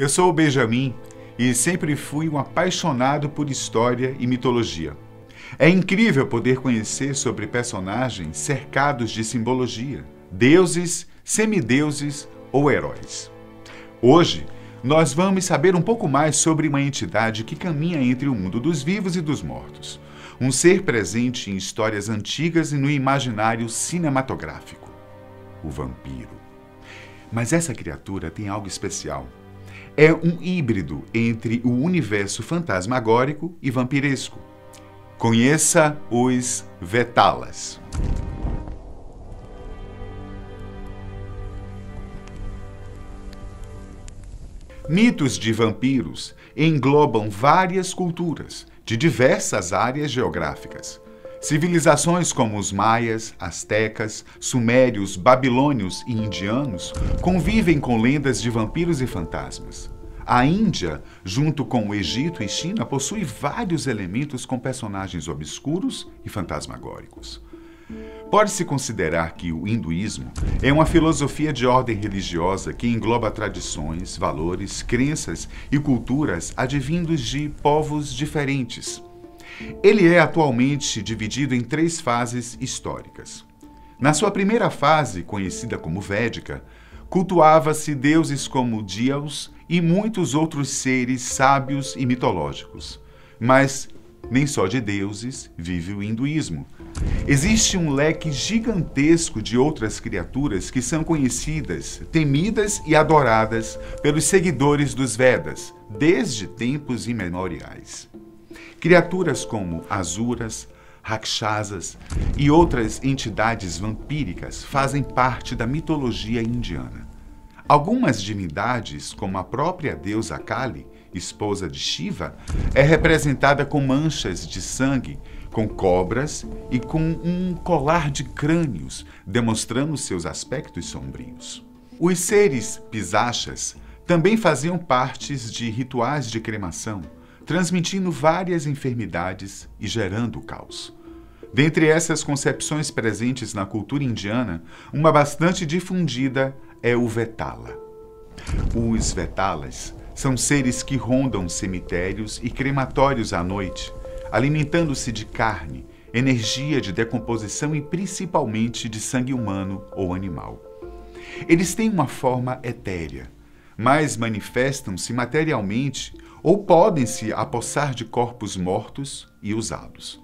Eu sou o Benjamin e sempre fui um apaixonado por história e mitologia. É incrível poder conhecer sobre personagens cercados de simbologia, deuses, semideuses ou heróis. Hoje, nós vamos saber um pouco mais sobre uma entidade que caminha entre o mundo dos vivos e dos mortos. Um ser presente em histórias antigas e no imaginário cinematográfico: o vampiro. Mas essa criatura tem algo especial. É um híbrido entre o universo fantasmagórico e vampiresco. Conheça os Vetalas. Mitos de vampiros englobam várias culturas, de diversas áreas geográficas. Civilizações como os maias, astecas, sumérios, babilônios e indianos convivem com lendas de vampiros e fantasmas. A Índia, junto com o Egito e China, possui vários elementos com personagens obscuros e fantasmagóricos. Pode-se considerar que o hinduísmo é uma filosofia de ordem religiosa que engloba tradições, valores, crenças e culturas advindos de povos diferentes. Ele é atualmente dividido em 3 fases históricas. Na sua primeira fase, conhecida como Védica, cultuava-se deuses como Deus e muitos outros seres sábios e mitológicos. Mas nem só de deuses vive o hinduísmo. Existe um leque gigantesco de outras criaturas que são conhecidas, temidas e adoradas pelos seguidores dos Vedas, desde tempos imemoriais. Criaturas como asuras, rakshasas e outras entidades vampíricas fazem parte da mitologia indiana. Algumas divindades, como a própria deusa Kali, esposa de Shiva, é representada com manchas de sangue, com cobras e com um colar de crânios, demonstrando seus aspectos sombrios. Os seres pisachas também faziam partes de rituais de cremação, transmitindo várias enfermidades e gerando caos. Dentre essas concepções presentes na cultura indiana, uma bastante difundida é o Vetala. Os Vetalas são seres que rondam cemitérios e crematórios à noite, alimentando-se de carne, energia de decomposição e principalmente de sangue humano ou animal. Eles têm uma forma etérea, mas manifestam-se materialmente ou podem se apossar de corpos mortos e usá-los.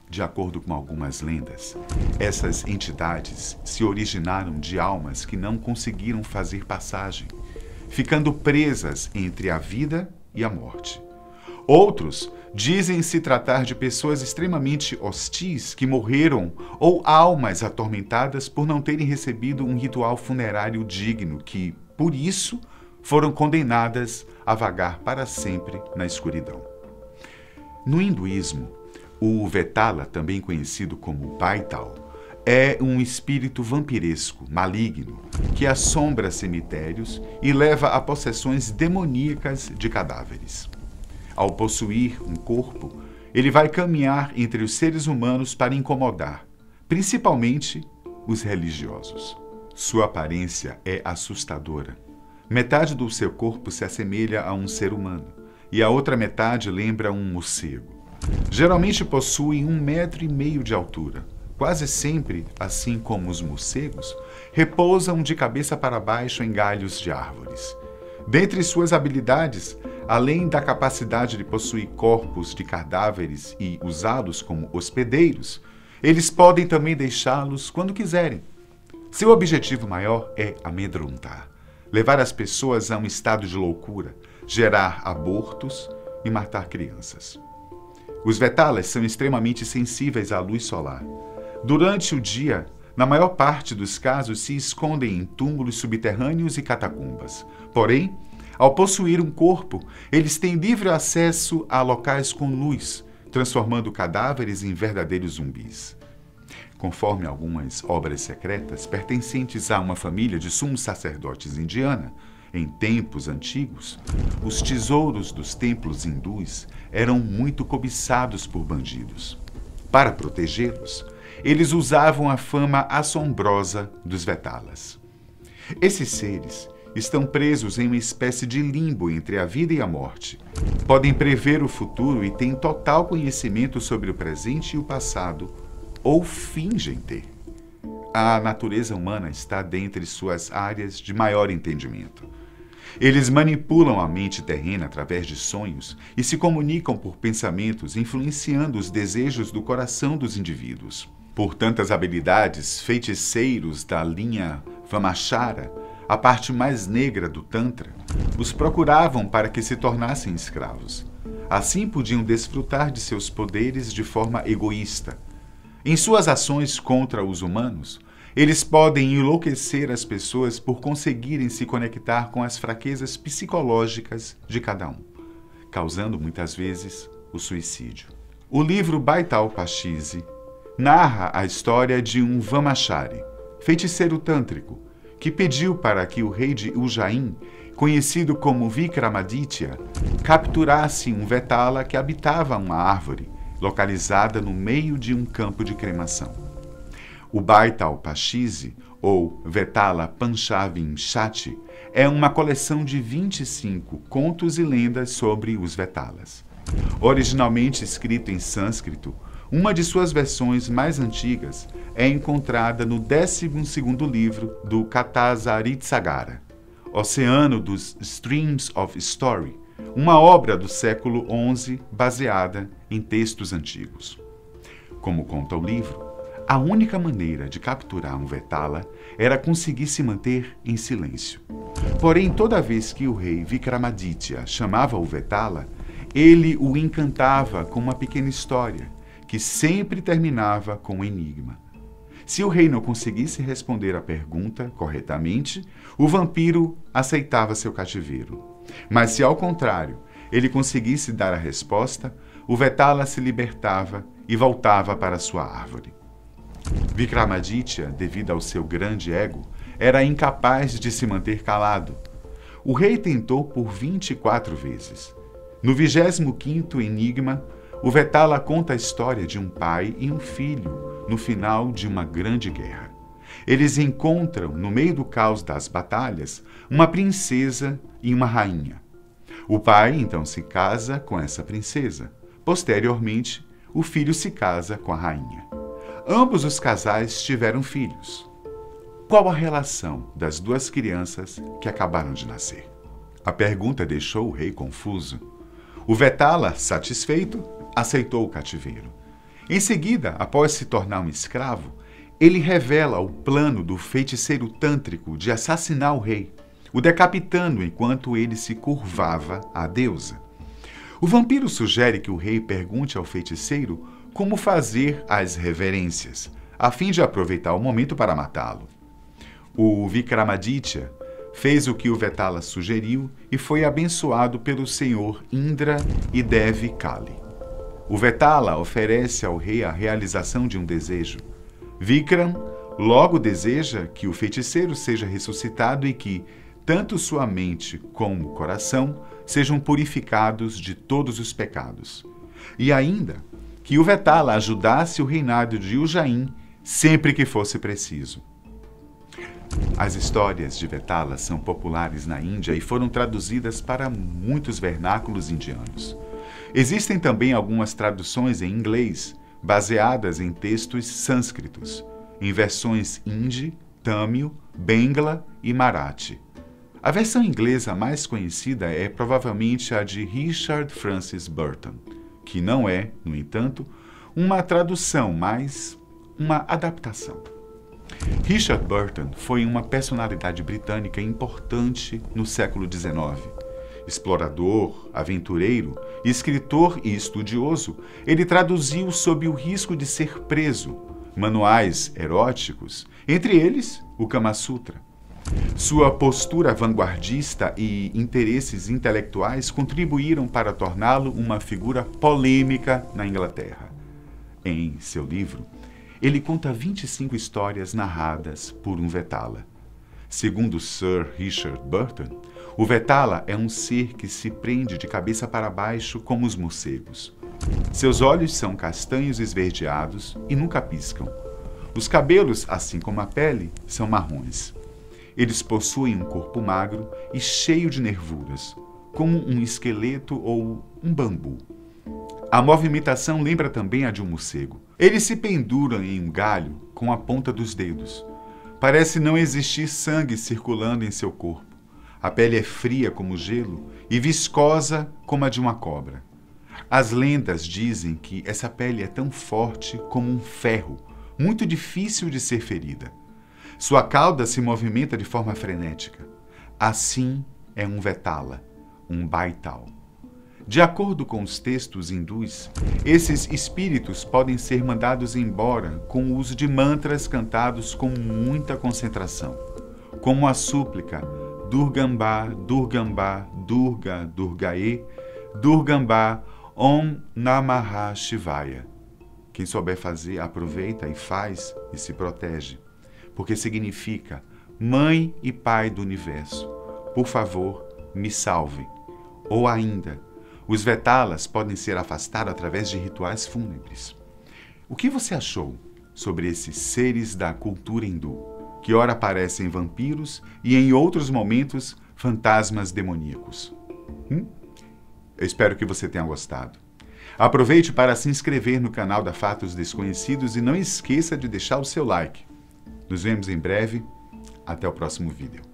De acordo com algumas lendas, essas entidades se originaram de almas que não conseguiram fazer passagem, ficando presas entre a vida e a morte. Outros dizem se tratar de pessoas extremamente hostis que morreram ou almas atormentadas por não terem recebido um ritual funerário digno que, por isso, foram condenadas a vagar para sempre na escuridão. No hinduísmo, o Vetala, também conhecido como Baital, é um espírito vampiresco, maligno, que assombra cemitérios e leva a possessões demoníacas de cadáveres. Ao possuir um corpo, ele vai caminhar entre os seres humanos para incomodar, principalmente os religiosos. Sua aparência é assustadora. Metade do seu corpo se assemelha a um ser humano e a outra metade lembra um morcego. Geralmente possui 1,5 metro de altura. Quase sempre, assim como os morcegos, repousam de cabeça para baixo em galhos de árvores. Dentre suas habilidades, além da capacidade de possuir corpos de cadáveres e usá-los como hospedeiros, eles podem também deixá-los quando quiserem. Seu objetivo maior é amedrontar, levar as pessoas a um estado de loucura, gerar abortos e matar crianças. Os Vetalas são extremamente sensíveis à luz solar. Durante o dia, na maior parte dos casos, se escondem em túmulos subterrâneos e catacumbas. Porém, ao possuir um corpo, eles têm livre acesso a locais com luz, transformando cadáveres em verdadeiros zumbis. Conforme algumas obras secretas pertencentes a uma família de sumos sacerdotes indiana, em tempos antigos, os tesouros dos templos hindus eram muito cobiçados por bandidos. Para protegê-los, eles usavam a fama assombrosa dos Vetalas. Esses seres, estão presos em uma espécie de limbo entre a vida e a morte. Podem prever o futuro e têm total conhecimento sobre o presente e o passado, ou fingem ter. A natureza humana está dentre suas áreas de maior entendimento. Eles manipulam a mente terrena através de sonhos e se comunicam por pensamentos, influenciando os desejos do coração dos indivíduos. Por tantas habilidades, feiticeiros da linha Vamachara, a parte mais negra do Tantra, os procuravam para que se tornassem escravos. Assim podiam desfrutar de seus poderes de forma egoísta. Em suas ações contra os humanos, eles podem enlouquecer as pessoas por conseguirem se conectar com as fraquezas psicológicas de cada um, causando muitas vezes o suicídio. O livro Baital Pachisi narra a história de um Vamachari, feiticeiro tântrico, que pediu para que o rei de Ujjain, conhecido como Vikramaditya, capturasse um Vetala que habitava uma árvore localizada no meio de um campo de cremação. O Baital Pachisi, ou Vetala Panchavinshati, é uma coleção de 25 contos e lendas sobre os Vetalas. Originalmente escrito em sânscrito, uma de suas versões mais antigas é encontrada no 12º livro do Kathasaritsagar, Oceano dos Streams of Story, uma obra do século XI baseada em textos antigos. Como conta o livro, a única maneira de capturar um Vetala era conseguir se manter em silêncio. Porém, toda vez que o rei Vikramaditya chamava o Vetala, ele o encantava com uma pequena história, que sempre terminava com um enigma. Se o rei não conseguisse responder a pergunta corretamente, o vampiro aceitava seu cativeiro. Mas se, ao contrário, ele conseguisse dar a resposta, o Vetala se libertava e voltava para sua árvore. Vikramaditya, devido ao seu grande ego, era incapaz de se manter calado. O rei tentou por 24 vezes. No 25º enigma, o Vetala conta a história de um pai e um filho no final de uma grande guerra. Eles encontram, no meio do caos das batalhas, uma princesa e uma rainha. O pai então se casa com essa princesa. Posteriormente, o filho se casa com a rainha. Ambos os casais tiveram filhos. Qual a relação das duas crianças que acabaram de nascer? A pergunta deixou o rei confuso. O Vetala, satisfeito, aceitou o cativeiro. Em seguida, após se tornar um escravo, ele revela o plano do feiticeiro tântrico de assassinar o rei, o decapitando enquanto ele se curvava à deusa. O vampiro sugere que o rei pergunte ao feiticeiro como fazer as reverências, a fim de aproveitar o momento para matá-lo. O Vikramaditya fez o que o Vetala sugeriu e foi abençoado pelo senhor Indra e Devi Kali. O Vetala oferece ao rei a realização de um desejo. Vikram logo deseja que o feiticeiro seja ressuscitado e que tanto sua mente como o coração sejam purificados de todos os pecados. E ainda que o Vetala ajudasse o reinado de Ujjain sempre que fosse preciso. As histórias de Vetala são populares na Índia e foram traduzidas para muitos vernáculos indianos. Existem também algumas traduções em inglês, baseadas em textos sânscritos, em versões hindi, tâmil, bengala e marathi. A versão inglesa mais conhecida é provavelmente a de Richard Francis Burton, que não é, no entanto, uma tradução, mas uma adaptação. Richard Burton foi uma personalidade britânica importante no século XIX. Explorador, aventureiro, escritor e estudioso, ele traduziu sob o risco de ser preso manuais eróticos, entre eles o Kama Sutra. Sua postura vanguardista e interesses intelectuais contribuíram para torná-lo uma figura polêmica na Inglaterra. Em seu livro, ele conta 25 histórias narradas por um Vetala. Segundo Sir Richard Burton, o Vetala é um ser que se prende de cabeça para baixo como os morcegos. Seus olhos são castanhos esverdeados e nunca piscam. Os cabelos, assim como a pele, são marrons. Eles possuem um corpo magro e cheio de nervuras, como um esqueleto ou um bambu. A movimentação lembra também a de um morcego. Eles se penduram em um galho com a ponta dos dedos. Parece não existir sangue circulando em seu corpo. A pele é fria como gelo e viscosa como a de uma cobra. As lendas dizem que essa pele é tão forte como um ferro, muito difícil de ser ferida. Sua cauda se movimenta de forma frenética. Assim é um Vetala, um Baital. De acordo com os textos hindus, esses espíritos podem ser mandados embora com o uso de mantras cantados com muita concentração, como a súplica Durgamba, Durgamba, Durga, Durgae, Durgamba, Om Namah Shivaya. Quem souber fazer, aproveita e faz e se protege, porque significa Mãe e Pai do Universo, por favor, me salve. Ou ainda, os Vetalas podem ser afastados através de rituais fúnebres. O que você achou sobre esses seres da cultura hindu, que ora parecem vampiros e em outros momentos fantasmas demoníacos? Eu espero que você tenha gostado. Aproveite para se inscrever no canal da Fatos Desconhecidos e não esqueça de deixar o seu like. Nos vemos em breve. Até o próximo vídeo.